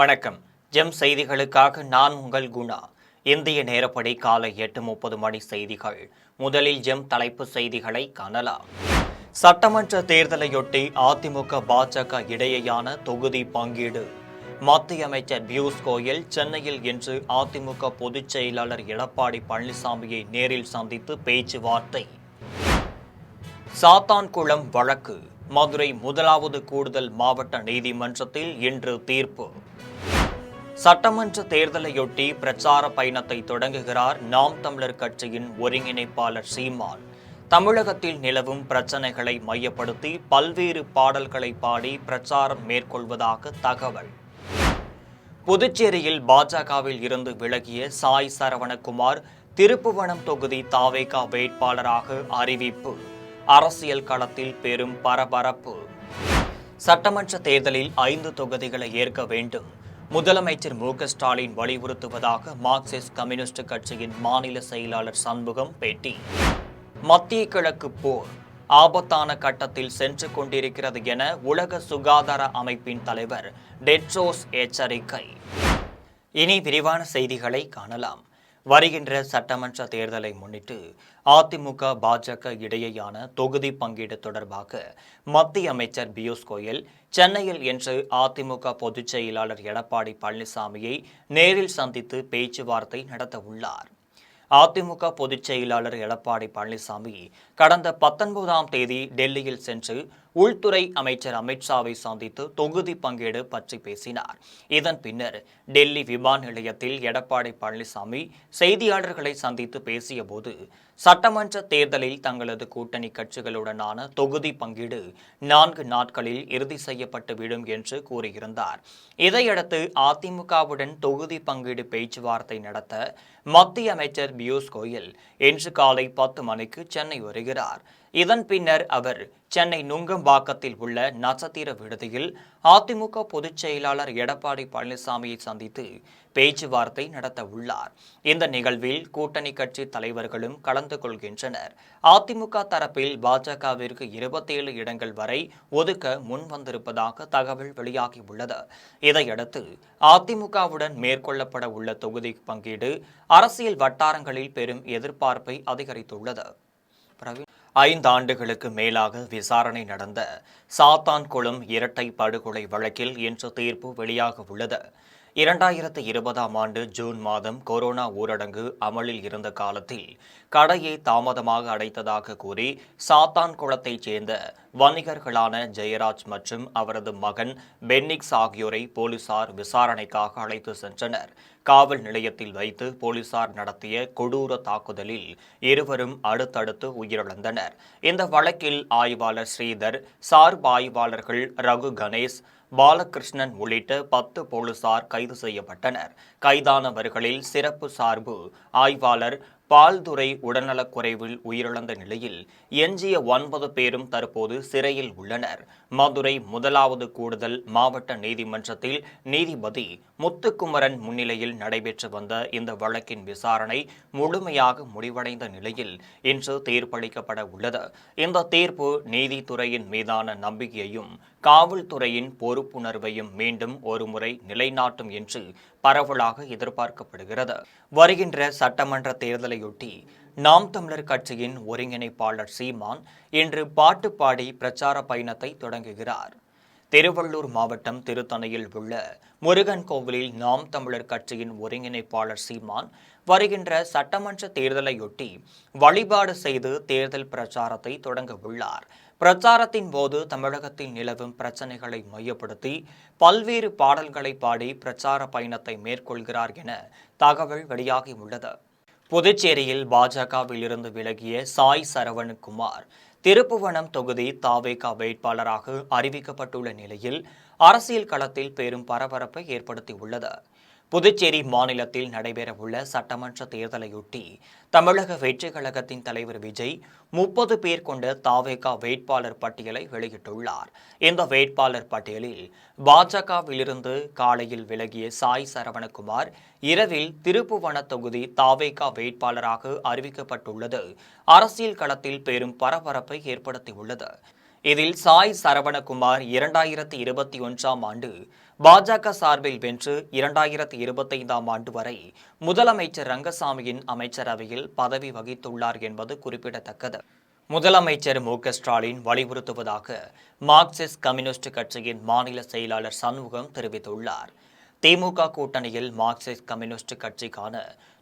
வணக்கம். ஜெம் செய்திகளுக்காக நான் உங்கள் குணா. இந்திய நேரப்படி காலை 8:30 மணி செய்திகள். முதலில் ஜெம் தலைப்பு செய்திகளை காணலாம். சட்டமன்ற தேர்தலையொட்டி அதிமுக பாஜக இடையேயான தொகுதி பங்கீடு. மத்திய அமைச்சர் பியூஷ் கோயல் சென்னையில் இன்று அதிமுக பொதுச் செயலாளர் எடப்பாடி பழனிசாமியை நேரில் சந்தித்து பேச்சுவார்த்தை. சாத்தான்குளம் வழக்கு. மதுரை முதலாவது கூடுதல் மாவட்ட நீதிமன்றத்தில் இன்று தீர்ப்பு. சட்டமன்ற தேர்தலையொட்டி பிரச்சார பயணத்தை தொடங்குகிறார் நாம் தமிழர் கட்சியின் ஒருங்கிணைப்பாளர் சீமான். தமிழகத்தில் நிலவும் பிரச்சனைகளை மையப்படுத்தி பல்வேறு பாடல்களை பாடி பிரச்சாரம் மேற்கொள்வதாக தகவல். புதுச்சேரியில் பாஜகவில் இருந்து விலகிய சாய் சரவணகுமார் திருப்புவனம் தொகுதி தாவேகா வேட்பாளராக அறிவிப்பு. அரசியல் களத்தில் பெரும் பரபரப்பு. சட்டமன்ற தேர்தலில் 5 தொகுதிகளை ஏற்க வேண்டும். முதலமைச்சர் மு.க.ஸ்டாலின் வலியுறுத்துவதாக மார்க்சிஸ்ட் கம்யூனிஸ்ட் கட்சியின் மாநில செயலாளர் சண்முகம் பேட்டி. மத்திய கிழக்கு போர் ஆபத்தான கட்டத்தில் சென்று கொண்டிருக்கிறது என உலக சுகாதார அமைப்பின் தலைவர் டெட்ரோஸ் எச்சரிக்கை. இனி விரிவான செய்திகளை காணலாம். வருகின்ற சட்டமன்ற தேர்தலை முன்னிட்டு அதிமுக பாஜக இடையேயான தொகுதி பங்கீடு தொடர்பாக மத்திய அமைச்சர் பியூஷ் கோயல் சென்னையில் இன்று அதிமுக பொதுச் செயலாளர் எடப்பாடி பழனிசாமியை நேரில் சந்தித்து பேச்சுவார்த்தை நடத்த உள்ளார். அதிமுக பொதுச் செயலாளர் எடப்பாடி பழனிசாமி கடந்த 19ஆம் தேதி டெல்லியில் சென்று உள்துறை அமைச்சர் அமித்ஷாவை சந்தித்து தொகுதி பங்கீடு பற்றி பேசினார். இதன் பின்னர் டெல்லி விமான நிலையத்தில் எடப்பாடி பழனிசாமி செய்தியாளர்களை சந்தித்து பேசிய போது சட்டமன்ற தேர்தலில் தங்களது கூட்டணி கட்சிகளுடனான தொகுதி பங்கீடு 4 நாட்களில் இறுதி செய்யப்பட்டு விடும் என்று கூறியிருந்தார். இதையடுத்து அதிமுகவுடன் தொகுதி பங்கீடு பேச்சுவார்த்தை நடத்த மத்திய அமைச்சர் பியூஷ் கோயல் இன்று காலை 10 மணிக்கு சென்னை வருகிறார். இதன் பின்னர் அவர் சென்னை நுங்கம்பாக்கத்தில் உள்ள நட்சத்திர விடுதியில் அதிமுக பொதுச் செயலாளர் எடப்பாடி பழனிசாமியை சந்தித்து பேச்சுவார்த்தை நடத்த உள்ளார். இந்த நிகழ்வில் கூட்டணி கட்சி தலைவர்களும் கலந்து கொள்கின்றனர். அதிமுக தரப்பில் பாஜகவிற்கு 27 இடங்கள் வரை ஒதுக்க முன்வந்திருப்பதாக தகவல் வெளியாகியுள்ளது. இதையடுத்து அதிமுகவுடன் மேற்கொள்ளப்பட உள்ள தொகுதி பங்கீடு அரசியல் வட்டாரங்களில் பெரும் எதிர்பார்ப்பை அதிகரித்துள்ளது. 5 ஆண்டுகளுக்கு மேலாக விசாரணை நடந்த சாத்தான்குளம் இரட்டை படுகொலை வழக்கில் இன்று தீர்ப்பு வெளியாக உள்ளது. 2020ஆம் ஆண்டு ஜூன் மாதம் கொரோனா ஊரடங்கு அமலில் இருந்த காலத்தில் கடையை தாமதமாக அடைத்ததாக கூறி சாத்தான்குளத்தைச் சேர்ந்த வணிகர்களான ஜெயராஜ் மற்றும் அவரது மகன் பென்னிக்ஸ் ஆகியோரை போலீசார் விசாரணைக்காக அழைத்து சென்றனர். காவல் நிலையத்தில் வைத்து போலீசார் நடத்திய கொடூர தாக்குதலில் இருவரும் அடுத்தடுத்து உயிரிழந்தனர். இந்த வழக்கில் ஆய்வாளர் ஸ்ரீதர், சார்பு ஆய்வாளர்கள் ரகு கணேஷ், பாலகிருஷ்ணன் உள்ளிட்ட 10 போலீசார் கைது செய்யப்பட்டனர். கைதானவர்களில் சிறப்பு சார்பு ஆய்வாளர் பால்துரை உடல்நலக்குறைவில் உயிரிழந்த நிலையில் எஞ்சிய 9 பேரும் தற்போது சிறையில் உள்ளனர். மதுரை முதலாவது கூடுதல் மாவட்ட நீதிமன்றத்தில் நீதிபதி முத்துக்குமரன் முன்னிலையில் நடைபெற்று வந்த இந்த வழக்கின் விசாரணை முழுமையாக முடிவடைந்த நிலையில் இன்று தீர்ப்பளிக்கப்பட உள்ளது. இந்த தீர்ப்பு நீதித்துறையின் மீதான நம்பிக்கையையும் காவல்துறையின் பொறுப்புணர்வையும் மீண்டும் ஒருமுறை நிலைநாட்டும் என்று பரவலாக எதிர்பார்க்கப்படுகிறது. வருகின்ற சட்டமன்ற தேர்தலையொட்டி நாம் தமிழர் கட்சியின் ஒருங்கிணைப்பாளர் சீமான் இன்று பாட்டு பாடி பிரச்சார பயணத்தை தொடங்குகிறார். திருவள்ளூர் மாவட்டம் திருத்தணியில் உள்ள முருகன் கோவிலில் நாம் தமிழர் கட்சியின் ஒருங்கிணைப்பாளர் சீமான் வருகின்ற சட்டமன்ற தேர்தலையொட்டி வழிபாடு செய்து தேர்தல் பிரச்சாரத்தை தொடங்க உள்ளார். பிரச்சாரத்தின் போது தமிழகத்தில் நிலவும் பிரச்சனைகளை மையப்படுத்தி பல்வேறு பாடல்களை பாடி பிரச்சார பயணத்தை மேற்கொள்கிறார் என தகவல் வெளியாகியுள்ளது. புதுச்சேரியில் பாஜகவில் இருந்து விலகிய சாய் சரவணகுமார் திருப்புவனம் தொகுதி தாவேகா வேட்பாளராக அறிவிக்கப்பட்டுள்ள நிலையில் அரசியல் களத்தில் பெரும் பரபரப்பை ஏற்படுத்தியுள்ளது. புதுச்சேரி மாநிலத்தில் நடைபெறவுள்ள சட்டமன்ற தேர்தலையொட்டி தமிழக வெற்றிக் கழகத்தின் தலைவர் விஜய் 30 பேர் கொண்ட தாவேகா வேட்பாளர் பட்டியலை வெளியிட்டுள்ளார். இந்த வேட்பாளர் பட்டியலில் பாஜகவிலிருந்து காலையில் விலகிய சாய் சரவணகுமார் இரவில் திருப்புவன தொகுதி தாவேகா வேட்பாளராக அறிவிக்கப்பட்டுள்ளது அரசியல் களத்தில் பெரும் பரபரப்பை ஏற்படுத்தியுள்ளது. இதில் சாய் சரவணகுமார் 2021ஆம் ஆண்டு பாஜக சார்பில் வென்று 2025ஆம் ஆண்டு வரை முதலமைச்சர் ரங்கசாமியின் அமைச்சரவையில் பதவி வகித்துள்ளார் என்பது குறிப்பிடத்தக்கது. முதலமைச்சர் மு.க.ஸ்டாலின் வலியுறுத்துவதாக மார்க்சிஸ்ட் கம்யூனிஸ்ட் கட்சியின் மாநில செயலாளர் சண்முகம் தெரிவித்துள்ளார். திமுக கூட்டணியில் மார்க்சிஸ்ட் கம்யூனிஸ்ட் கட்சிக்கான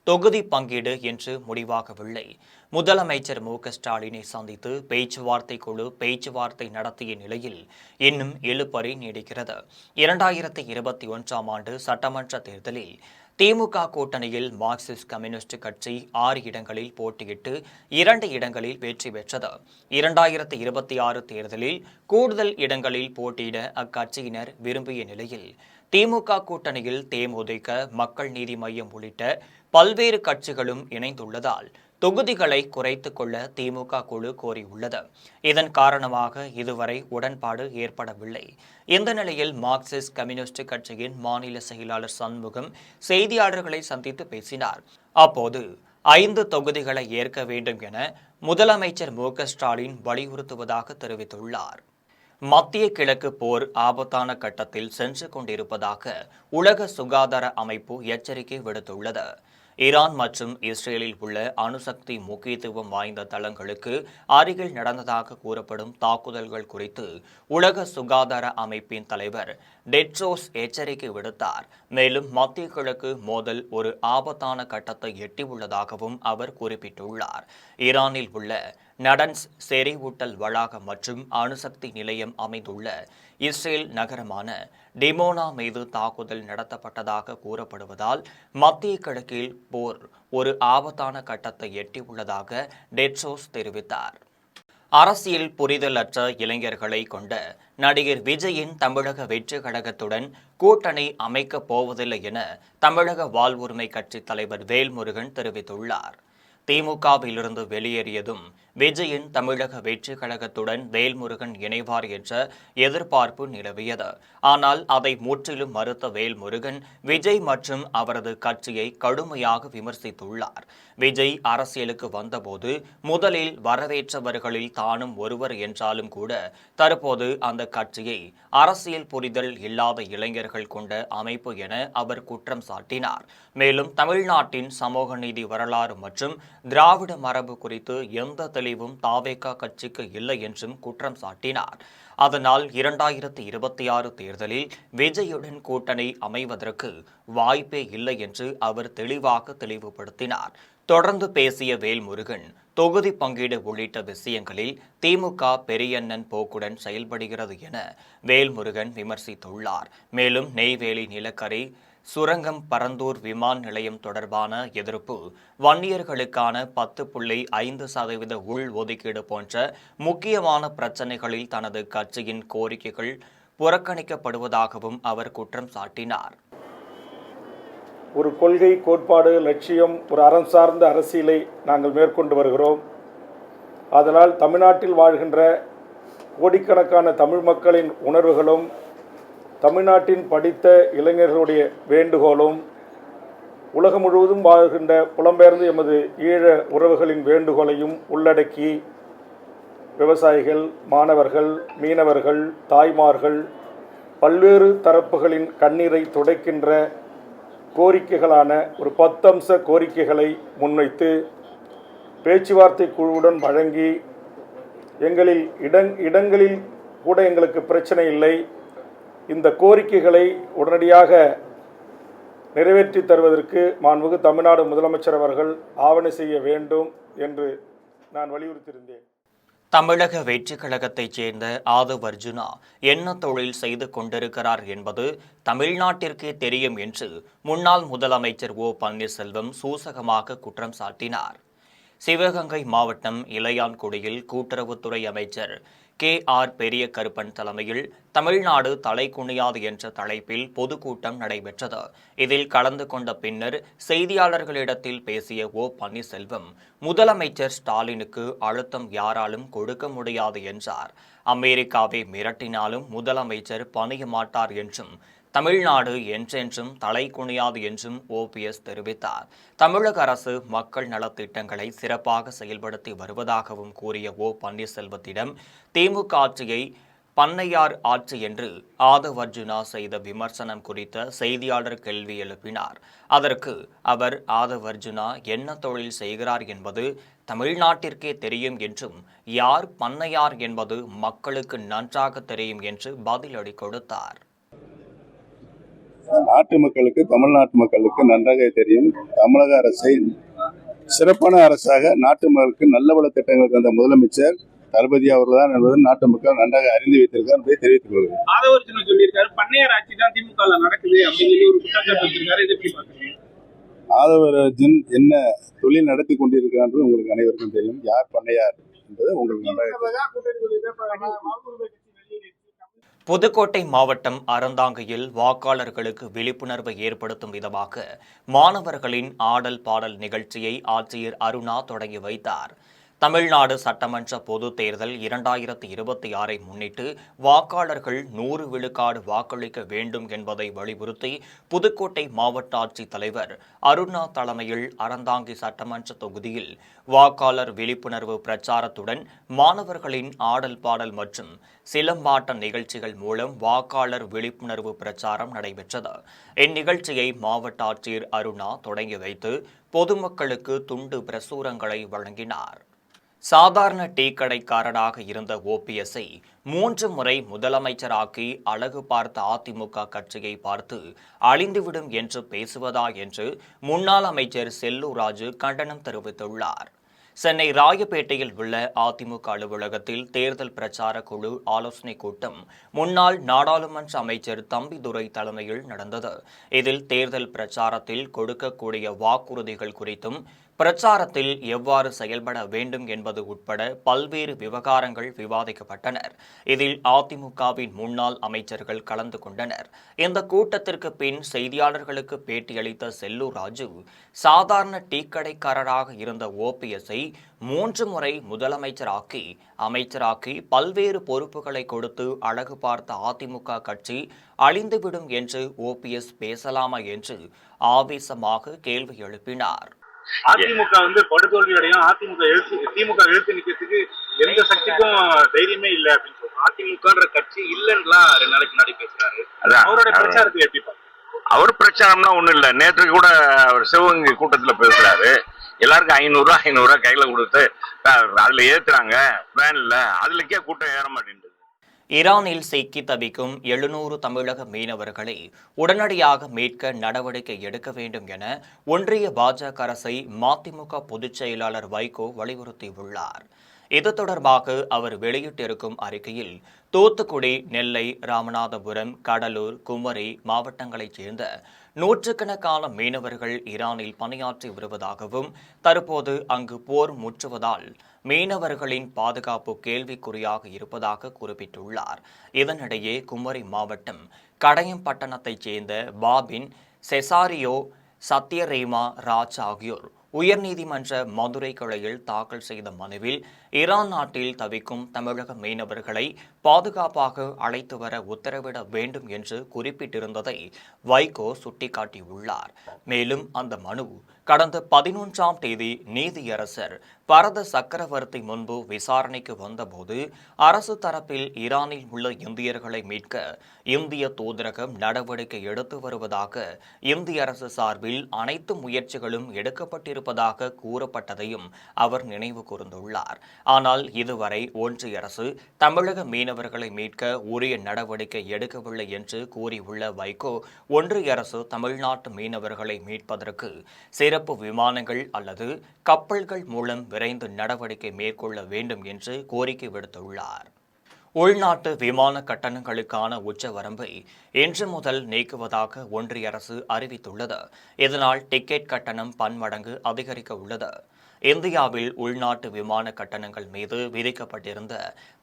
தொகுதி பங்கீடு என்று முடிவாகவில்லை. முதலமைச்சர் மு.க.ஸ்டாலினை சந்தித்து பேச்சுவார்த்தை குழு பேச்சுவார்த்தை நடத்திய நிலையில் இன்னும் இழுபறி நீடிக்கிறது. 2021ஆம் ஆண்டு சட்டமன்ற தேர்தலில் திமுக கூட்டணியில் மார்க்சிஸ்ட் கம்யூனிஸ்ட் கட்சி 6 இடங்களில் போட்டியிட்டு 2 இடங்களில் வெற்றி பெற்றது. 2026 தேர்தலில் கூடுதல் இடங்களில் போட்டியிட அக்கட்சியினர் விரும்பிய நிலையில் திமுக கூட்டணியில் தேமுதிக, மக்கள் நீதி மய்யம் உள்ளிட்ட பல்வேறு கட்சிகளும் இணைந்துள்ளதால் தொகுதிகளை குறைத்துக் கொள்ள திமுக குழு கோரியுள்ளது. இதன் காரணமாக இதுவரை உடன்பாடு ஏற்படவில்லை. இந்த நிலையில் மார்க்சிஸ்ட் கம்யூனிஸ்ட் கட்சியின் மாநில செயலாளர் சண்முகம் செய்தியாளர்களை சந்தித்து பேசினார். அப்போது 5 தொகுதிகளை ஏற்க வேண்டும் என முதலமைச்சர் மு.க.ஸ்டாலின் வலியுறுத்துவதாக தெரிவித்துள்ளார். மத்திய கிழக்கு போர் ஆபத்தான கட்டத்தில் சென்று கொண்டிருப்பதாக உலக சுகாதார அமைப்பு எச்சரிக்கை விடுத்துள்ளது. ஈரான் மற்றும் இஸ்ரேலில் உள்ள அணுசக்தி முக்கியத்துவம் வாய்ந்த தளங்களுக்கு அருகில் நடந்ததாக கூறப்படும் தாக்குதல்கள் குறித்து உலக சுகாதார அமைப்பின் தலைவர் டெட்ரோஸ் எச்சரிக்கை விடுத்தார். மேலும் மத்திய கிழக்கு மோதல் ஒரு ஆபத்தான கட்டத்தை எட்டியுள்ளதாகவும் அவர் குறிப்பிட்டுள்ளார். ஈரானில் உள்ள நடன்ஸ் செறிவூட்டல் வளாகம் மற்றும் அணுசக்தி நிலையம் அமைந்துள்ள இஸ்ரேல் நகரமான டிமோனா மீது தாக்குதல் நடத்தப்பட்டதாக கூறப்படுவதால் மத்திய கிழக்கில் போர் ஒரு ஆபத்தான கட்டத்தை எட்டியுள்ளதாக டெட்ரோஸ் தெரிவித்தார். அரசியல் புரிதலற்ற இளைஞர்களை கொண்ட நடிகர் விஜயின் தமிழக வெற்றி கழகத்துடன் கூட்டணி அமைக்கப் போவதில்லை என தமிழக வாழ்வுரிமை கட்சி தலைவர் வேல்முருகன் தெரிவித்துள்ளார். திமுகவிலிருந்து வெளியேறியதும் விஜயின் தமிழக வெற்றி கழகத்துடன் வேல்முருகன் இணைவார் என்ற எதிர்பார்ப்பு நிலவியது. ஆனால் அதை முற்றிலும் மறுத்த வேல்முருகன் விஜய் மற்றும் அவரது கட்சியை கடுமையாக விமர்சித்துள்ளார். விஜய் அரசியலுக்கு வந்தபோது முதலில் வரவேற்றவர்களில் தானும் ஒருவர் என்றாலும் கூட தற்போது அந்த கட்சியை அரசியல் புரிதல் இல்லாத இளைஞர்கள் கொண்ட அமைப்பு என அவர் குற்றம் சாட்டினார். மேலும் தமிழ்நாட்டின் சமூக நீதி வரலாறு மற்றும் திராவிட மரபு குறித்து எந்த தெளிவும் தாவேகா கட்சிக்கு இல்லை என்றும் குற்றம் சாட்டினார். அதனால் 2026 தேர்தலில் விஜயுடன் கூட்டணி அமைவதற்கு வாய்ப்பே இல்லை என்று அவர் தெளிவுபடுத்தினார். தொடர்ந்து பேசிய வேல்முருகன் தொகுதி பங்கீடு உள்ளிட்ட விஷயங்களில் திமுக பெரியண்ணன் போக்குடன் செயல்படுகிறது என வேல்முருகன் விமர்சித்துள்ளார். மேலும் நெய்வேலி நிலக்கரி சுரங்கம் பரந்தூர் விமான நிலையம் தொடர்பான எதிர்ப்பு, வன்னியர்களுக்கான 10.5% உள் ஒதுக்கீடு போன்ற முக்கியமான பிரச்சினைகளில் தனது கட்சியின் கோரிக்கைகள் புறக்கணிக்கப்படுவதாகவும் அவர் குற்றம் சாட்டினார். ஒரு கொள்கை, கோட்பாடு, லட்சியம், ஒரு அறம் சார்ந்த அரசியலை நாங்கள் மேற்கொண்டு வருகிறோம். அதனால் தமிழ்நாட்டில் வாழ்கின்ற கோடிக்கணக்கான தமிழ் மக்களின் உணர்வுகளும் தமிழ்நாட்டின் படித்த இளைஞர்களுடைய வேண்டுகோளும் உலகம் முழுவதும் வாழ்கின்ற புலம்பெயர்ந்து எமது ஈழ உறவுகளின் வேண்டுகோளையும் உள்ளடக்கி விவசாயிகள், மாணவர்கள், மீனவர்கள், தாய்மார்கள், பல்வேறு தரப்புகளின் கண்ணீரை துடைக்கின்ற கோரிக்கைகளான ஒரு 10 அம்ச கோரிக்கைகளை முன்வைத்து பேச்சுவார்த்தை குழுவுடன் வழங்கி எங்களில் இடங்களில் கூட எங்களுக்கு பிரச்சனை இல்லை, இந்த கோரிக்கைகளை உடனடியாக நிறைவேற்றி தருவதற்கு மாண்புமிகு தமிழ்நாடு முதலமைச்சர் அவர்கள் ஆவணை செய்ய வேண்டும் என்று நான் வலியுறுத்தியிருந்தேன். தமிழக வெற்றிக் கழகத்தைச் சேர்ந்த ஆதவ் அர்ஜுனா என்ன தொழில் செய்து கொண்டிருக்கிறார் என்பது தமிழ்நாட்டிற்கே தெரியும் என்று முன்னாள் முதலமைச்சர் ஓ பன்னீர்செல்வம் சூசகமாக குற்றம் சாட்டினார். சிவகங்கை மாவட்டம் இளையான்குடியில் கூட்டுறவுத்துறை அமைச்சர் கே.ஆர். பெரிய கருப்பன் தலைமையில் தமிழ்நாடு தலை குனியாது என்ற தலைப்பில் பொதுக்கூட்டம் நடைபெற்றது. இதில் கலந்து கொண்ட பின்னர் செய்தியாளர்களிடத்தில் பேசிய ஓ பன்னீர்செல்வம், முதலமைச்சர் ஸ்டாலினுக்கு அழுத்தம் யாராலும் கொடுக்க முடியாது என்றார். அமெரிக்காவை மிரட்டினாலும் முதலமைச்சர் பணிய மாட்டார் என்றும் தமிழ்நாடு என்றென்றும் தலை குனியாது என்றும் ஓபிஎஸ் தெரிவித்தார். தமிழக அரசு மக்கள் நலத்திட்டங்களை சிறப்பாக செயல்படுத்தி வருவதாகவும் கூறிய ஓ பன்னீர்செல்வத்திடம் திமுக ஆட்சியை பண்ணையார் ஆட்சி என்று ஆதவ் அர்ஜுனா செய்த விமர்சனம் குறித்த செய்தியாளர் கேள்வி எழுப்பினார். அதற்கு அவர் ஆதவ் அர்ஜுனா என்ன தொழில் செய்கிறார் என்பது தமிழ்நாட்டிற்கே தெரியும் என்றும் யார் பண்ணையார் என்பது மக்களுக்கு நன்றாக தெரியும் என்று பதிலடி கொடுத்தார். நாட்டு மக்களுக்கு, தமிழ்நாட்டு மக்களுக்கு நன்றாக தெரியும். தமிழக அரசை சிறப்பான அரசாக நாட்டு மக்களுக்கு நல்ல பல திட்டங்கள் தந்த முதலமைச்சர் தளபதி அவர்கள் தான் என்பது நாட்டு மக்கள் நன்றாக அறிந்து வைத்திருக்கார் என்பதை தெரிவித்துக் கொள்கிறேன். ஆதவர்ஜுனா சொல்லியிருக்காரு, பண்ணையார் ஆட்சி தான் திமுக நடக்குது அப்படின்னு சொல்லி ஒரு குற்றச்சாட்டு வச்சிருக்காரு. இது எப்படி பாக்குறீங்க? ஆதவர்ஜுன் என்ன தொழில் நடத்தி கொண்டிருக்கிறார் என்று உங்களுக்கு அனைவருக்கும் தெரியும். யார் பண்ணையார் என்பது உங்களுக்கு நன்றாக தெரியும். புதுக்கோட்டை மாவட்டம் அறந்தாங்கியில் வாக்காளர்களுக்கு விழிப்புணர்வை ஏற்படுத்தும் விதமாக மாணவர்களின் ஆடல் பாடல் நிகழ்ச்சியை ஆட்சியர் அருணா தொடங்கி வைத்தார். தமிழ்நாடு சட்டமன்ற பொதுத் தேர்தல் 2026 முன்னிட்டு வாக்காளர்கள் 100 விழுக்காடு வாக்களிக்க வேண்டும் என்பதை வலியுறுத்தி புதுக்கோட்டை மாவட்ட ஆட்சித் தலைவர் அருணா தலைமையில் அறந்தாங்கி சட்டமன்ற தொகுதியில் வாக்காளர் விழிப்புணர்வு பிரச்சாரத்துடன் மாணவர்களின் ஆடல் பாடல் மற்றும் சிலம்பாட்ட நிகழ்ச்சிகள் மூலம் வாக்காளர் விழிப்புணர்வு பிரச்சாரம் நடைபெற்றது. இந்நிகழ்ச்சியை மாவட்ட ஆட்சியர் அருணா தொடங்கி வைத்து பொதுமக்களுக்கு துண்டு பிரசுரங்களை வழங்கினார். சாதாரண டீ கடைக்காரராக இருந்த ஓபிஎஸ்ஐ 3 முறை முதலமைச்சராக்கி அழகு பார்த்த அதிமுக கட்சியை பார்த்து அழிந்துவிடும் என்று பேசுவதா என்று முன்னாள் அமைச்சர் செல்லூர் ராஜு கண்டனம் தெரிவித்துள்ளார். சென்னை ராயப்பேட்டையில் உள்ள அதிமுக அலுவலகத்தில் தேர்தல் பிரச்சார குழு ஆலோசனை கூட்டம் முன்னாள் நாடாளுமன்ற அமைச்சர் தம்பிதுரை தலைமையில் நடந்தது. இதில் தேர்தல் பிரச்சாரத்தில் கொடுக்கக்கூடிய வாக்குறுதிகள் குறித்தும் பிரச்சாரத்தில் எவ்வாறு செயல்பட வேண்டும் என்பது உட்பட பல்வேறு விவகாரங்கள் விவாதிக்கப்பட்டனர். இதில் அதிமுகவின் முன்னாள் அமைச்சர்கள் கலந்து கொண்டனர். இந்த கூட்டத்திற்கு பின் செய்தியாளர்களுக்கு பேட்டியளித்த செல்லூர் ராஜு, சாதாரண டீ கடைக்காரராக இருந்த ஓபிஎஸ்ஐ 3 முறை அமைச்சராக்கி பல்வேறு பொறுப்புகளை கொடுத்து அழகு பார்த்த அதிமுக கட்சி அழிந்துவிடும் என்று ஓபிஎஸ் பேசலாமா என்று ஆவேசமாக கேள்வி எழுப்பினார். அதிமுக படுதோல்வி அடையும், திமுக எழுத்து நிக்கிறதுக்கு எந்த சக்திக்கும் தைரியமே இல்லை அப்படின்னு சொல்றாரு. அதிமுகன்ற கட்சி இல்லைன்னா 2 நாளைக்கு முன்னாடி பேசுறாரு. அவருடைய பிரச்சாரத்தை எப்படி பாருங்க? அவர் பிரச்சாரம்னா ஒண்ணும் இல்ல. நேற்று கூட அவர் சிவகங்கை கூட்டத்துல பேசுறாரு. எல்லாருக்கும் 500 கையில கொடுத்து அதுல ஏத்துறாங்க வேன்ல, அதுலக்கே கூட்டம் ஏற மாட்டேங்குது. ஈரானில் சிக்கி தவிக்கும் 700 தமிழக மீனவர்களை உடனடியாக மீட்க நடவடிக்கை எடுக்க வேண்டும் என ஒன்றிய பாஜக அரசை மதிமுக பொதுச் செயலாளர் வைகோ வலியுறுத்தியுள்ளார். இது தொடர்பாக அவர் வெளியிட்டிருக்கும் அறிக்கையில், தூத்துக்குடி, நெல்லை, ராமநாதபுரம், கடலூர், குமரி மாவட்டங்களைச் சேர்ந்த நூற்றுக்கணக்கான மீனவர்கள் ஈரானில் பணியாற்றி வருவதாகவும் தற்போது அங்கு போர் முற்றுவதால் மீனவர்களின் பாதுகாப்பு கேள்விக்குறியாக இருப்பதாக குறிப்பிட்டுள்ளார். இதனிடையே குமரி மாவட்டம் கடையம்பட்டணத்தைச் சேர்ந்த பாபின், செசாரியோ, சத்யரேமா ராஜ் ஆகியோர் உயர்நீதிமன்ற மதுரை கிளையில் தாக்கல் செய்த மனுவில் ஈரான் நாட்டில் தவிக்கும் தமிழக மீனவர்களை பாதுகாப்பாக அழைத்து வர உத்தரவிட வேண்டும் என்று குறிப்பிட்டிருந்ததை வைகோ சுட்டிக்காட்டியுள்ளார். மேலும் அந்த மனு கடந்த 11ஆம் தேதி நீதியரசர் பரத சக்கரவர்த்தி முன்பு விசாரணைக்கு வந்தபோது அரசு தரப்பில் ஈரானில் உள்ள இந்தியர்களை மீட்க இந்திய தூதரகம் நடவடிக்கை எடுத்து வருவதாக இந்திய அரசு சார்பில் அனைத்து முயற்சிகளும் எடுக்கப்பட்டிருப்பதாக கூறப்பட்டதையும் அவர் நினைவு கூர்ந்துள்ளார். ஆனால் இதுவரை ஒன்றிய அரசு தமிழக மீனவர்களை மீட்க உரிய நடவடிக்கை எடுக்கவில்லை என்று கூறியுள்ள வைகோ, ஒன்றிய அரசு தமிழ்நாட்டு மீனவர்களை மீட்பதற்கு சிறப்பு விமானங்கள் அல்லது கப்பல்கள் மூலம் விரைந்து நடவடிக்கை மேற்கொள்ள வேண்டும் என்று கோரிக்கை விடுத்துள்ளார். உள்நாட்டு விமான கட்டணங்களுக்கான உச்சவரம்பை இன்று முதல் நீக்குவதாக ஒன்றிய அரசு அறிவித்துள்ளது. இதனால் டிக்கெட் கட்டணம் பன்மடங்கு அதிகரிக்க உள்ளது. இந்தியாவில் உள்நாட்டு விமான கட்டணங்கள் மீது விதிக்கப்பட்டிருந்த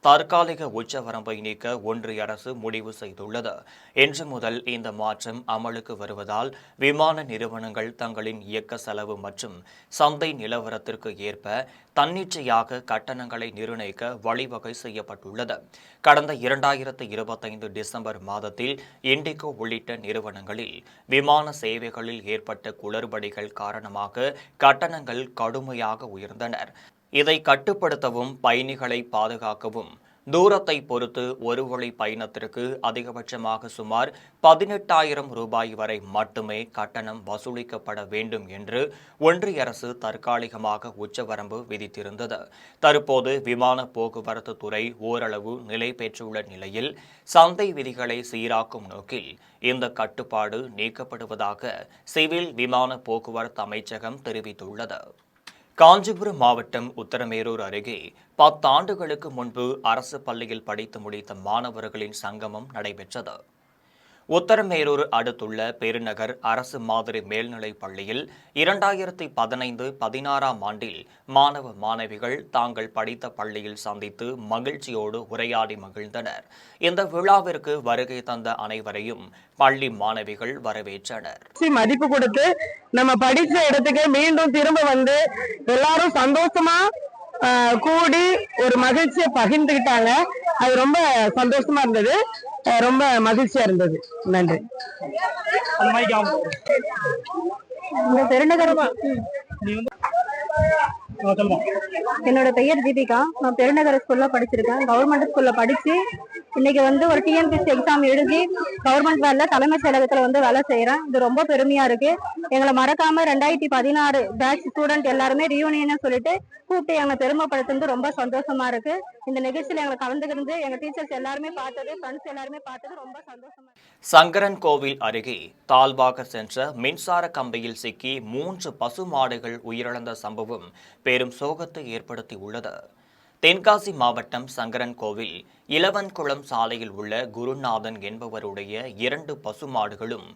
தற்காலிக உச்சவரம்பை நீக்க ஒன்றிய அரசு முடிவு செய்துள்ளது. இன்று முதல் இந்த மாற்றம் அமலுக்கு வருவதால் விமான நிறுவனங்கள் தங்களின் இயக்க செலவு மற்றும் சந்தை நிலவரத்திற்கு ஏற்ப தன்னிச்சையாக கட்டணங்களை நிர்ணயிக்க வழிவகை செய்யப்பட்டுள்ளது. கடந்த 2025 டிசம்பர் மாதத்தில் இண்டிகோ உள்ளிட்ட நிறுவனங்களில் விமான சேவைகளில் ஏற்பட்ட குளறுபடிகள் காரணமாக கட்டணங்கள் கடுமையாக உயர்ந்தனர். இதை கட்டுப்படுத்தவும் பயணிகளை பாதுகாக்கவும் தூரத்தை பொறுத்து ஒரு வழி பயணத்திற்கு அதிகபட்சமாக சுமார் 18,000 ரூபாய் வரை மட்டுமே கட்டணம் வசூலிக்கப்பட வேண்டும் என்று ஒன்றிய அரசு தற்காலிகமாக உச்சவரம்பு விதித்திருந்தது. தற்போது விமான போக்குவரத்து துறை ஓரளவு நிலை பெற்றுள்ள நிலையில் சந்தை விதிகளை சீராக்கும் நோக்கில் இந்த கட்டுப்பாடு நீக்கப்படுவதாக சிவில் விமான போக்குவரத்து அமைச்சகம் தெரிவித்துள்ளது. காஞ்சிபுரம் மாவட்டம் உத்தரமேரூர் அருகே 10 ஆண்டுகளுக்கு முன்பு அரசு பள்ளியில் படித்து முடித்த மாணவர்களின் சங்கமம் நடைபெற்றது. உத்தரமேரூர் அடுத்துள்ள பெருநகர் அரசு மாதிரி மேல்நிலைப் பள்ளியில் 2015-16ஆம் ஆண்டில் மாணவ மாணவிகள் தாங்கள் படித்த பள்ளியில் சந்தித்து மகிழ்ச்சியோடு உரையாடி மகிழ்ந்தனர். இந்த விழாவிற்கு வருகை தந்த அனைவரையும் பள்ளி மாணவிகள் வரவேற்றனர். மதிப்பு கொடுத்து நம்ம படிச்ச இடத்துக்கு மீண்டும் திரும்ப வந்து எல்லாரும் சந்தோஷமா கூடி ஒரு மகிழ்ச்சியை பகிர்ந்துக்கிட்டாங்க. அது ரொம்ப சந்தோஷமா இருந்தது, ரொம்ப மகிழ்ச்சியா இருந்தது. நன்றி. இந்த பெருநகர் என்னோட பெயர் தீபிகா. நான் பெருநகர ஸ்கூல்ல படிச்சிருக்கேன். கவர்மெண்ட் ஸ்கூல்ல படிச்சு இன்னைக்கு வந்து ஒரு டிஎன்பிஎஸ்சி எக்ஸாம் எழுதி கவர்மெண்ட் வேலை தலைமை செயலகத்துல வந்து வேலை செய்யறேன். இது ரொம்ப பெருமையா இருக்கு. எங்களை மறக்காம 2016 பேட்ச் ஸ்டூடெண்ட் எல்லாருமே ரியூனியன் சொல்லிட்டு கூப்பிட்டு எங்களை பெருமைப்படுத்துறது ரொம்ப சந்தோஷமா இருக்கு. இந்த நிகழ்ச்சியில எங்களை கலந்துக்கிறது எங்க டீச்சர்ஸ் எல்லாருமே பார்த்தது, ஃப்ரெண்ட்ஸ் எல்லாருமே பார்த்தது ரொம்ப சந்தோஷமா இருக்கு. சங்கரன் கோவில் அருகே தாழ்வாக சென்ற மின்சார கம்பியில் சிக்கி 3 பசுமாடுகள் உயிரிழந்த சம்பவம் பெரும் சோகத்தை ஏற்படுத்தியுள்ளது. தென்காசி மாவட்டம் சங்கரன் கோவில் இளவன்குளம் சாலையில் உள்ள குருநாதன் என்பவருடைய 2 பசுமாடுகளும்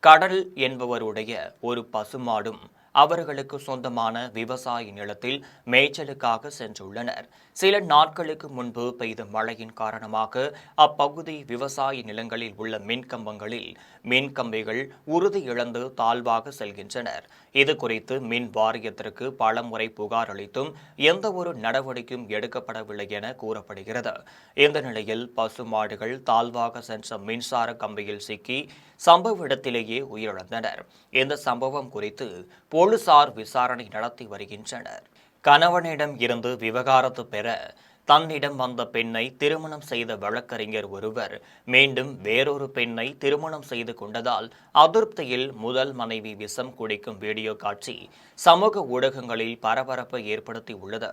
கடல் என்பவருடைய ஒரு பசுமாடும் அவர்களுக்கு சொந்தமான விவசாய நிலத்தில் மேய்ச்சலுக்காக சென்றுள்ளனர். சில நாட்களுக்கு முன்பு பெய்த மழையின் காரணமாக அப்பகுதி விவசாய நிலங்களில் உள்ள மின்கம்பங்களில் மின்கம்பிகள் உறுதி இழந்து தாழ்வாக செல்கின்றனர். இது குறித்து மின் வாரியத்திற்கு பலமுறை புகார் அளித்தும் எந்த ஒரு நடவடிக்கையும் எடுக்கப்படவில்லை என கூறப்படுகிறது. இந்த நிலையில் பசுமாடுகள் தாழ்வாக சென்ற மின்சார கம்பியில் சிக்கி சம்பவ இடத்திலேயே உயிரிழந்தனர். இந்த சம்பவம் குறித்து போலீசார் விசாரணை நடத்தி வருகின்றனர். கணவனிடம் இருந்து விவகாரத்து பெற தன்னிடம் வந்த பெண்ணை திருமணம் செய்த வழக்கறிஞர் ஒருவர் மீண்டும் வேறொரு பெண்ணை திருமணம் செய்து கொண்டதால் அதிருப்தியில் முதல் மனைவி விஷம் குடிக்கும் வீடியோ காட்சி சமூக ஊடகங்களில் பரபரப்பை ஏற்படுத்தி உள்ளது.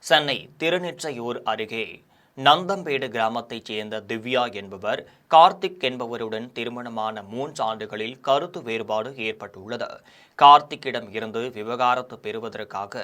சென்னை திருநிற்றையூர் அருகே நந்தம்பேடு கிராமத்தைச் சேர்ந்த திவ்யா என்பவர் கார்த்திக் என்பவருடன் திருமணமான 3 ஆண்டுகளில் கருத்து வேறுபாடு ஏற்பட்டுள்ளது. கார்த்திக்கிடம் இருந்து விவகாரத்து பெறுவதற்காக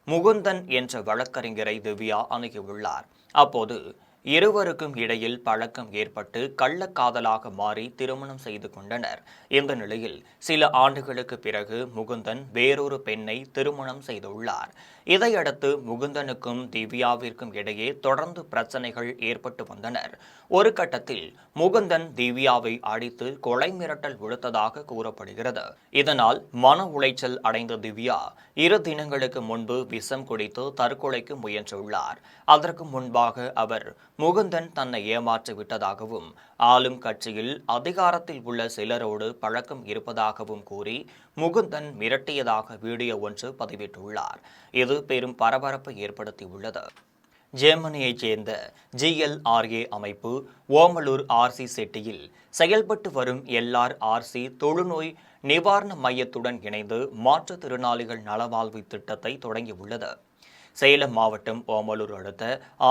முகுந்தன் என்ற வழக்கறிஞரை திவ்யா அணுகியுள்ளார். அப்போது இருவருக்கும் இடையில் பழக்கம் ஏற்பட்டு கள்ளக்காதலாக மாறி திருமணம் செய்து கொண்டனர். இந்த நிலையில் சில ஆண்டுகளுக்கு பிறகு முகுந்தன் வேறொரு பெண்ணை திருமணம் செய்துள்ளார். இதையடுத்து முகுந்தனுக்கும் திவ்யாவிற்கும் இடையே தொடர்ந்து பிரச்சனைகள் ஏற்பட்டு வந்தனர். ஒரு கட்டத்தில் முகுந்தன் திவ்யாவை அடித்து கொலை மிரட்டல் விடுத்ததாக கூறப்படுகிறது. இதனால் மன உளைச்சல் அடைந்த திவ்யா 2 தினங்களுக்கு முன்பு விஷம் குடித்து தற்கொலைக்கு முயன்றுள்ளார். அதற்கு முன்பாக அவர் முகுந்தன் தன்னை ஏமாற்றி விட்டதாகவும் ஆளும் கட்சியில் அதிகாரத்தில் உள்ள சிலரோடு பழக்கம் இருப்பதாகவும் கூறி முகுந்தன் மிரட்டியதாக வீடியோ ஒன்று பதிவிட்டுள்ளார். இது பெரும் பரபரப்பை ஏற்படுத்தியுள்ளது. ஜெர்மனியைச் சேர்ந்த GLRA அமைப்பு ஓமலூர் RC செட்டியில் செயல்பட்டு வரும் LRRC தொழுநோய் நிவாரண மையத்துடன் இணைந்து மாற்றுத்திறனாளிகள் நலவாழ்வு திட்டத்தை தொடங்கியுள்ளது. சேலம் மாவட்டம் ஓமலூர் அடுத்த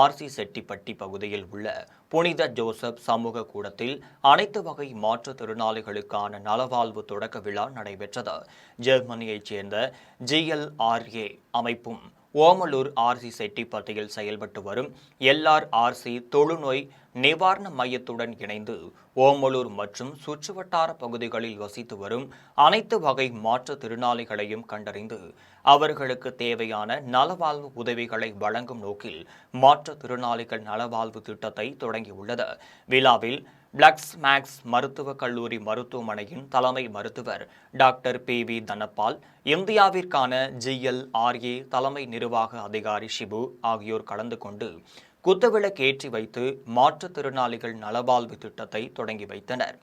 RC செட்டிப்பட்டி பகுதியில் உள்ள புனித ஜோசப் சமூக கூடத்தில் அனைத்து வகை மாற்றுத்திறனாளிகளுக்கான நலவாழ்வு தொடக்க விழா நடைபெற்றது. ஜெர்மனியைச் சேர்ந்த GLRA அமைப்பும் ஓமலூர் RC செட்டிப்பட்டியில் செயல்பட்டு வரும் LRRC தொழுநோய் நிவாரண மையத்துடன் இணைந்து ஓமலூர் மற்றும் சுற்றுவட்டார பகுதிகளில் வசித்து வரும் அனைத்து வகை மாற்றுத்திறனாளிகளையும் கண்டறிந்து அவர்களுக்கு தேவையான நலவாழ்வு உதவிகளை வழங்கும் நோக்கில் மாற்றுத்திறனாளிகள் நலவாழ்வு திட்டத்தை தொடங்கியுள்ளது. விழாவில் பிளக்ஸ் மேக்ஸ் மருத்துவக் கல்லூரி மருத்துவமனையின் தலைமை மருத்துவர் டாக்டர் PV தனபால், இந்தியாவிற்கான GLRA தலைமை நிர்வாக அதிகாரி ஷிபு ஆகியோர் கலந்து கொண்டு குத்துவிளக்கேற்றி வைத்து மாற்றுத்திறனாளிகள் நலவாழ்வு திட்டத்தை தொடங்கி வைத்தனர்.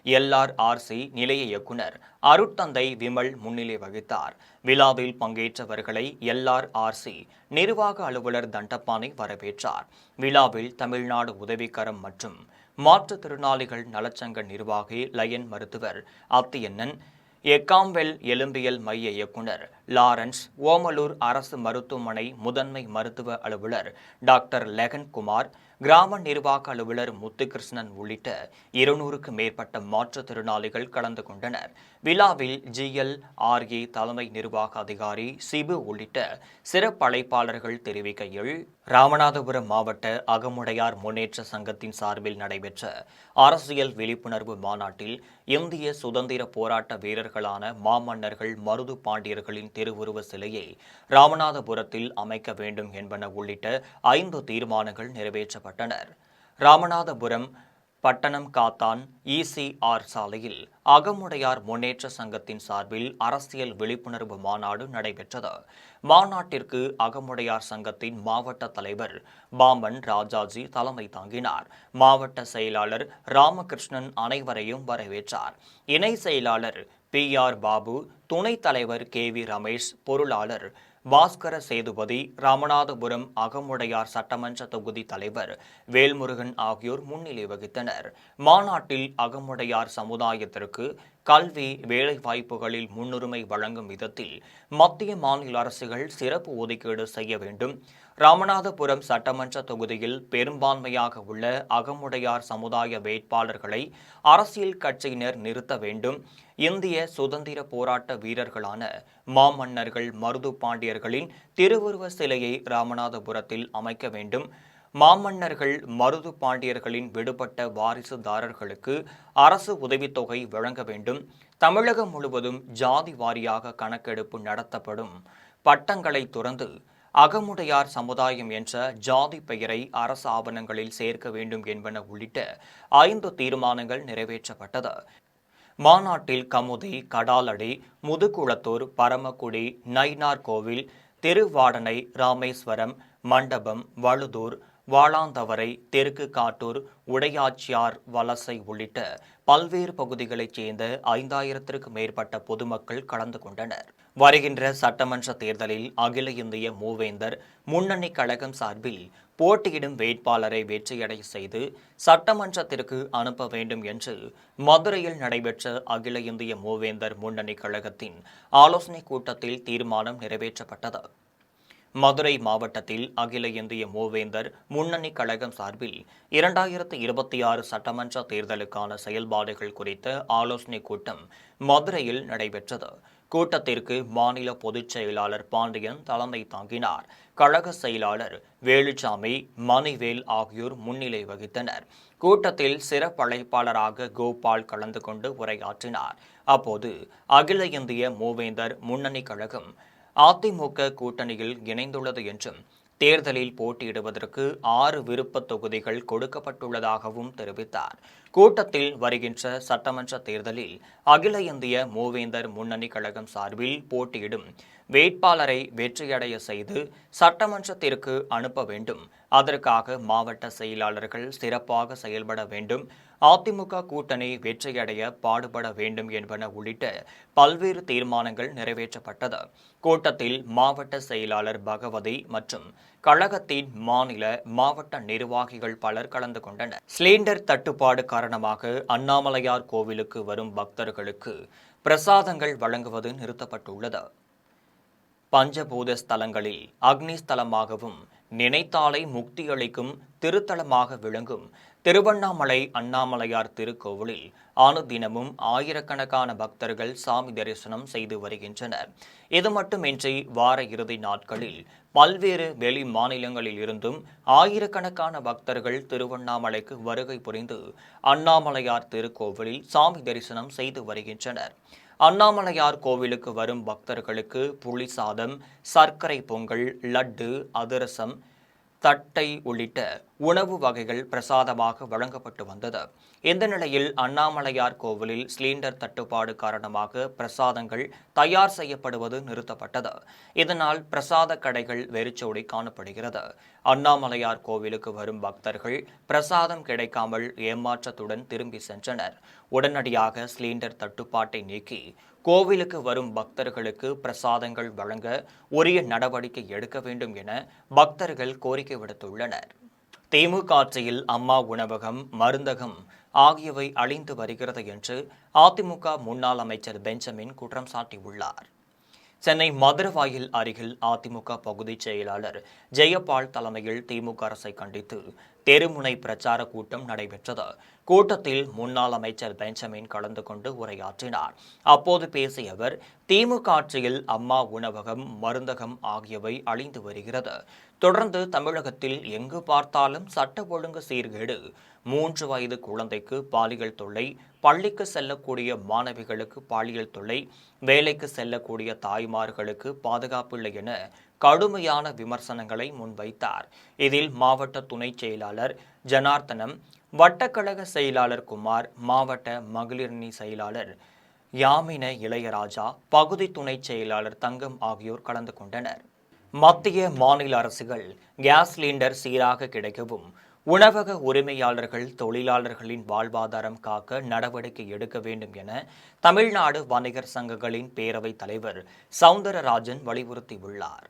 LRRC நிலைய இயக்குனர் அருட்தந்தை விமல் முன்னிலை வகித்தார். விழாவில் பங்கேற்றவர்களை LRRC நிர்வாக அலுவலர் தண்டபாணி வரவேற்றார். விழாவில் தமிழ்நாடு உதவிக்கரம் மற்றும் மாற்றுத்திறனாளிகள் நலச்சங்க நிர்வாகி லயன் மருத்துவர் அத்தியண்ணன், எக்காம்வெல் எலும்பியல் மைய இயக்குனர் லாரன்ஸ், ஓமலூர் அரசு மருத்துவமனை முதன்மை மருத்துவ அலுவலர் டாக்டர் லெகன்குமார், கிராம நிர்வாக அலுவலர் முத்துகிருஷ்ணன் உள்ளிட்ட 200க்கு மேற்பட்ட மாற்றுத்திறனாளிகள் கலந்து கொண்டனர். விழாவில் GLRA தலைமை நிர்வாக அதிகாரி சிபு உள்ளிட்ட சிறப்பு அழைப்பாளர்கள் தெரிவிக்கையில், ராமநாதபுரம் மாவட்ட அகமுடையார் முன்னேற்ற சங்கத்தின் சார்பில் நடைபெற்ற அரசியல் விழிப்புணர்வு மாநாட்டில் இந்திய சுதந்திர போராட்ட வீரர்களான மாமன்னர்கள் மருது பாண்டியர்களின் திருவுருவ சிலையை ராமநாதபுரத்தில் அமைக்க வேண்டும் என்பன உள்ளிட்ட 5 தீர்மானங்கள் நிறைவேற்றப்பட்டனர். ராமநாதபுரம் பட்டணம் காத்தான் ECR சாலையில் அகமுடையார் முன்னேற்ற சங்கத்தின் சார்பில் அரசியல் விழிப்புணர்வு மாநாடு நடைபெற்றது. மாநாட்டிற்கு அகமுடையார் சங்கத்தின் மாவட்ட தலைவர் பாமன் ராஜாஜி தலைமை தாங்கினார். மாவட்ட செயலாளர் ராமகிருஷ்ணன் அனைவரையும் வரவேற்றார். இணை செயலாளர் PR பாபு, துணைத் தலைவர் KV ரமேஷ், பொருளாளர் பாஸ்கர சேதுபதி, ராமநாதபுரம் அகமுடையார் சட்டமன்ற தொகுதி தலைவர் வேல்முருகன் ஆகியோர் முன்னிலை வகித்தனர். மாநாட்டில் அகமுடையார் சமுதாயத்திற்கு கல்வி, வேலைவாய்ப்புகளில் முன்னுரிமை வழங்கும் விதத்தில் மத்திய மாநில அரசுகள் சிறப்பு ஒதுக்கீடு செய்ய வேண்டும், ராமநாதபுரம் சட்டமன்ற தொகுதியில் பெரும்பான்மையாக உள்ள அகமுடையார் சமுதாய வேட்பாளர்களை அரசியல் கட்சியினர் நிறுத்த வேண்டும், இந்திய சுதந்திர போராட்ட வீரர்களான மாமன்னர்கள் மருது பாண்டியர்களின் திருவுருவ சிலையை ராமநாதபுரத்தில் அமைக்க வேண்டும், மாமன்னர்கள் மருது பாண்டியர்களின் விடுபட்ட வாரிசுதாரர்களுக்கு அரசு உதவித்தொகை வழங்க வேண்டும், தமிழகம் முழுவதும் ஜாதி வாரியாக கணக்கெடுப்பு நடத்தப்படும், பட்டங்களை துறந்து அகமுடையார் சமுதாயம் என்ற ஜாதி பெயரை அரசு ஆவணங்களில் சேர்க்க வேண்டும் என்பன உள்ளிட்ட 5 தீர்மானங்கள் நிறைவேற்றப்பட்டது. மாநாட்டில் கமுதி, கடாலடி, முதுகுளத்தூர், பரமக்குடி, நயினார் கோவில், திருவாடனை, ராமேஸ்வரம், மண்டபம், வழுதூர், வாளாந்தவரை, தெற்கு காட்டூர், உடையாச்சியார், வலசை உள்ளிட்ட பல்வேறு பகுதிகளைச் சேர்ந்த 5000த்திற்கு மேற்பட்ட பொதுமக்கள் கலந்து கொண்டனர். வருகின்ற சட்டமன்ற தேர்தலில் அகில இந்திய மூவேந்தர் முன்னணி கழகம் சார்பில் போட்டியிடும் வேட்பாளரை வெற்றியடை செய்து சட்டமன்றத்திற்கு அனுப்ப வேண்டும் என்று மதுரையில் நடைபெற்ற அகில இந்திய மூவேந்தர் முன்னணி கழகத்தின் ஆலோசனைக் கூட்டத்தில் தீர்மானம் நிறைவேற்றப்பட்டது. மதுரை மாவட்டத்தில் அகில இந்திய மூவேந்தர் முன்னணி கழகம் சார்பில் 2026 சட்டமன்ற தேர்தலுக்கான செயல்பாடுகள் குறித்த ஆலோசனைக் கூட்டம் மதுரையில் நடைபெற்றது. கூட்டத்திற்கு மாநில பொதுச் செயலாளர் பாண்டியன் தலைமை தாங்கினார். கழக செயலாளர் வேலுச்சாமி, மணிவேல் ஆகியோர் முன்னிலை வகித்தனர். கூட்டத்தில் சிறப்பு அழைப்பாளராக கோபால் கலந்து கொண்டு உரையாற்றினார். அப்போது அகில இந்திய மூவேந்தர் முன்னணி கழகம் அதிமுக கூட்டணியில் இணைந்துள்ளது என்றும் தேர்தலில் போட்டியிடுவதற்கு 6 விருப்ப தொகுதிகள் கொடுக்கப்பட்டுள்ளதாகவும் தெரிவித்தார். கூட்டத்தில் வருகின்ற சட்டமன்ற தேர்தலில் அகில இந்திய மூவேந்தர் முன்னணி கழகம் சார்பில் போட்டியிடும் வேட்பாளரை வெற்றியடைய செய்து சட்டமன்றத்திற்கு அனுப்ப வேண்டும், அதற்காக மாவட்ட செயலாளர்கள் சிறப்பாக செயல்பட வேண்டும், அதிமுக கூட்டணி வெற்றியடைய பாடுபட வேண்டும் என்பன உள்ளிட்ட பல்வேறு தீர்மானங்கள் நிறைவேற்றப்பட்டது. கூட்டத்தில் மாவட்ட செயலாளர் பகவதி மற்றும் கழகத்தின் மாநில, மாவட்ட நிர்வாகிகள் பலர் கலந்து கொண்டனர். சிலிண்டர் தட்டுப்பாடு காரணமாக அண்ணாமலையார் கோவிலுக்கு வரும் பக்தர்களுக்கு பிரசாதங்கள் வழங்குவது நிறுத்தப்பட்டுள்ளது. பஞ்சபூத ஸ்தலங்களில் அக்னி ஸ்தலமாகவும் நினைத்தாலை முக்தியளிக்கும் திருத்தலமாக விளங்கும் திருவண்ணாமலை அண்ணாமலையார் திருக்கோவிலில் அனுதினமும் ஆயிரக்கணக்கான பக்தர்கள் சாமி தரிசனம் செய்து வருகின்றனர். இது மட்டுமின்றி வார இறுதி நாட்களில் பல்வேறு வெளி மாநிலங்களில் இருந்தும் ஆயிரக்கணக்கான பக்தர்கள் திருவண்ணாமலைக்கு வருகை புரிந்து அண்ணாமலையார் திருக்கோவிலில் சாமி தரிசனம் செய்து வருகின்றனர். அண்ணாமலையார் கோவிலுக்கு வரும் பக்தர்களுக்கு புளி சாதம், சர்க்கரை பொங்கல், லட்டு, அதிரசம், தட்டை உள்ளிட்ட உணவு வகைகள் பிரசாதமாக வழங்கப்பட்டு வந்தது. இந்த நிலையில் அண்ணாமலையார் கோவிலில் சிலிண்டர் தட்டுப்பாடு காரணமாக பிரசாதங்கள் தயார் செய்யப்படுவது நிறுத்தப்பட்டது. இதனால் பிரசாத கடைகள் வெறிச்சோடி காணப்படுகிறது. அண்ணாமலையார் கோவிலுக்கு வரும் பக்தர்கள் பிரசாதம் கிடைக்காமல் ஏமாற்றத்துடன் திரும்பி சென்றனர். உடனடியாக சிலிண்டர் தட்டுப்பாட்டை நீக்கி கோவிலுக்கு வரும் பக்தர்களுக்கு பிரசாதங்கள் வழங்க உரிய நடவடிக்கை எடுக்க வேண்டும் என பக்தர்கள் கோரிக்கை விடுத்துள்ளனர். திமுக ஆட்சியில் அம்மா உணவகம், மருந்தகம் ஆகியவை அழிந்து வருகிறது என்று அதிமுக முன்னாள் அமைச்சர் பெஞ்சமின் குற்றம் சாட்டியுள்ளார். சென்னை மதுரவாயில் அருகில் அதிமுக பகுதிச் செயலாளர் ஜெயபால் தலைமையில் திமுக அரசை கண்டித்து தெருமுனை பிரச்சார கூட்டம் நடைபெற்றது. கூட்டத்தில் முன்னாள் அமைச்சர் பெஞ்சமின் கலந்து கொண்டு உரையாற்றினார். அப்போது பேசிய அவர், திமுக ஆட்சியில் அம்மா உணவகம், மருந்தகம் ஆகியவை அழிந்து வருகிறது. தொடர்ந்து தமிழகத்தில் எங்கு பார்த்தாலும் சட்ட ஒழுங்கு சீர்கேடு, 3 வயது குழந்தைக்கு பாலியல் தொல்லை, பள்ளிக்கு செல்லக்கூடிய மாணவிகளுக்கு பாலியல் தொல்லை, வேலைக்கு செல்லக்கூடிய தாய்மார்களுக்கு பாதுகாப்பில்லை என கடுமையான விமர்சனங்களை முன்வைத்தார். இதில் மாவட்ட துணை செயலாளர் ஜனார்த்தனம், வட்டக்கழக செயலாளர் குமார், மாவட்ட மகளிரணி செயலாளர் யாமின இளையராஜா, பகுதி துணை செயலாளர் தங்கம் ஆகியோர் கலந்து கொண்டனர். மத்திய மாநில அரசுகள் கேஸ் சிலிண்டர் சீராக கிடைக்கவும், உணவக உரிமையாளர்கள், தொழிலாளர்களின் வாழ்வாதாரம் காக்க நடவடிக்கை எடுக்க வேண்டும் என தமிழ்நாடு வணிகர் சங்கங்களின் பேரவைத் தலைவர் சவுந்தரராஜன் வலியுறுத்தியுள்ளார்.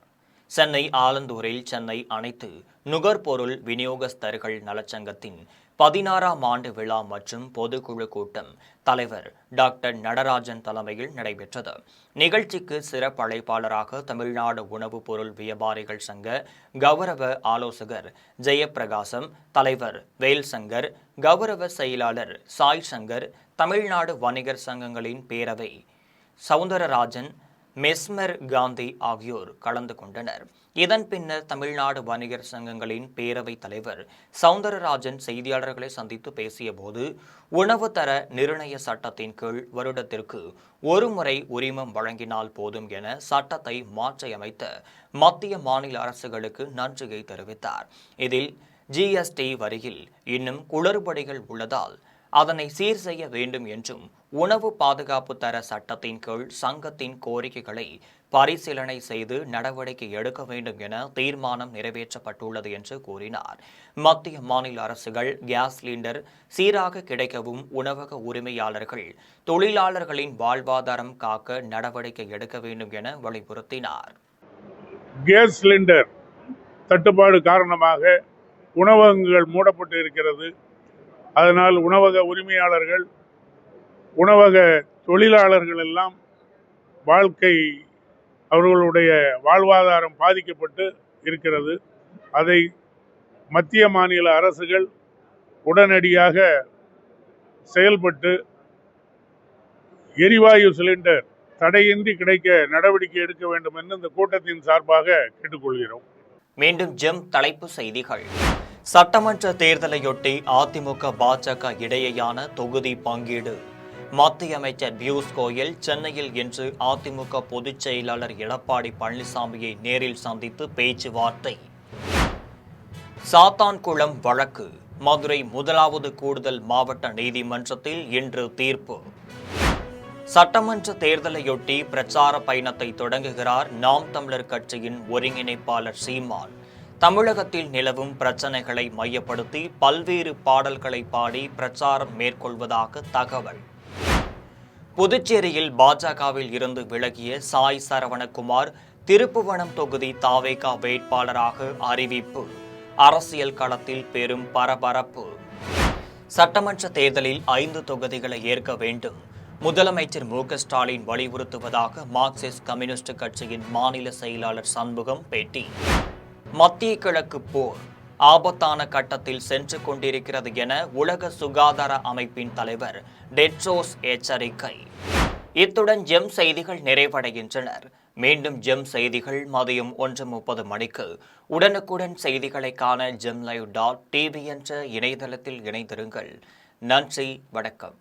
சென்னை ஆலந்தூரில் சென்னை அனைத்து நுகர்பொருள் விநியோகஸ்தர்கள் நலச்சங்கத்தின் 16ஆம் ஆண்டு விழா மற்றும் பொதுக்குழு கூட்டம் தலைவர் டாக்டர் நடராஜன் தலைமையில் நடைபெற்றது. நிகழ்ச்சிக்கு சிறப்பு அழைப்பாளராக தமிழ்நாடு உணவுப் பொருள் வியாபாரிகள் சங்க கௌரவ ஆலோசகர் ஜெயப்பிரகாசம், தலைவர் வேல்சங்கர், கௌரவ செயலாளர் சாய் சங்கர், தமிழ்நாடு வணிகர் சங்கங்களின் பேரவை சவுந்தரராஜன், மெஸ்மர் காந்தி ஆகியோர் கலந்து கொண்டனர். இதன் பின்னர் தமிழ்நாடு வணிகர் சங்கங்களின் பேரவைத் தலைவர் சவுந்தரராஜன் செய்தியாளர்களை சந்தித்து பேசிய போது, உணவு தர நிர்ணய சட்டத்தின் கீழ் வருடத்திற்கு ஒருமுறை உரிமம் வழங்கினால் போதும் என சட்டத்தை மாற்றியமைத்த மத்திய மாநில அரசுகளுக்கு நன்றியை தெரிவித்தார். இதில் ஜிஎஸ்டி வரியில் இன்னும் குளறுபடிகள் உள்ளதால் அதனை சீர் செய்ய வேண்டும் என்றும், உணவு பாதுகாப்பு தர சட்டத்தின் கீழ் சங்கத்தின் கோரிக்கைகளை பரிசீலனை செய்து நடவடிக்கை எடுக்க வேண்டும் என தீர்மானம் நிறைவேற்றப்பட்டுள்ளது என்று கூறினார். மத்திய மாநில அரசுகள் கேஸ் சிலிண்டர் சீராக கிடைக்கவும், உணவக உரிமையாளர்கள், தொழிலாளர்களின் வாழ்வாதாரம் காக்க நடவடிக்கை எடுக்க வேண்டும் என வலியுறுத்தினார். கேஸ் சிலிண்டர் தட்டுப்பாடு காரணமாக உணவகங்கள் மூடப்பட்டு இருக்கிறது. அதனால் உணவக உரிமையாளர்கள், உணவக தொழிலாளர்கள் எல்லாம் அவர்களுடைய வாழ்வாதாரம் பாதிக்கப்பட்டு இருக்கிறது. அதை மத்திய மாநில அரசுகள் உடனடியாக செயல்பட்டு எரிவாயு சிலிண்டர் தடையின்றி கிடைக்க நடவடிக்கை எடுக்க வேண்டும் என்று இந்த கூட்டத்தின் சார்பாக கேட்டுக்கொள்கிறோம். மீண்டும் ஜெம் தலைப்பு செய்திகள். சட்டமன்ற தேர்தலையொட்டி அதிமுக பாஜக இடையேயான தொகுதி பங்கீடு. மத்திய அமைச்சர் பியூஷ் கோயல் சென்னையில் இன்று அதிமுக பொதுச் செயலாளர் எடப்பாடி பழனிசாமியை நேரில் சந்தித்து பேச்சுவார்த்தை. சாத்தான்குளம் வழக்கு மதுரை 1வது கூடுதல் மாவட்ட நீதிமன்றத்தில் இன்று தீர்ப்பு. சட்டமன்ற தேர்தலையொட்டி பிரச்சார பயணத்தை தொடங்குகிறார் நாம் தமிழர் கட்சியின் ஒருங்கிணைப்பாளர் சீமான். தமிழகத்தில் நிலவும் பிரச்சனைகளை மையப்படுத்தி பல்வேறு பாடல்களை பாடி பிரச்சாரம் மேற்கொள்வதாக தகவல். புதுச்சேரியில் பாஜகவில் இருந்து விலகிய சாய் சரவணகுமார் திருப்புவனம் தொகுதி தாவேகா வேட்பாளராக அறிவிப்பு. அரசியல் களத்தில் பெரும் பரபரப்பு. சட்டமன்ற தேர்தலில் 5 தொகுதிகளை ஏற்க வேண்டும், முதலமைச்சர் மு.க. ஸ்டாலின் வலியுறுத்துவதாக மார்க்சிஸ்ட் கம்யூனிஸ்ட் கட்சியின் மாநில செயலாளர் சண்முகம் பேட்டி. மத்திய கிழக்கு போர் ஆபத்தான கட்டத்தில் சென்று கொண்டிருக்கிறது என உலக சுகாதார அமைப்பின் தலைவர் டெட்ரோஸ் எச்சரிக்கை. இத்துடன் ஜெம் செய்திகள் நிறைவடைகின்றனர். மீண்டும் ஜெம் செய்திகள் மதியம் 1:30 மணிக்கு உடனுக்குடன் செய்திகளை காண gemlive.tv என்ற இணையதளத்தில் இணைந்திருங்கள். நன்றி, வணக்கம்.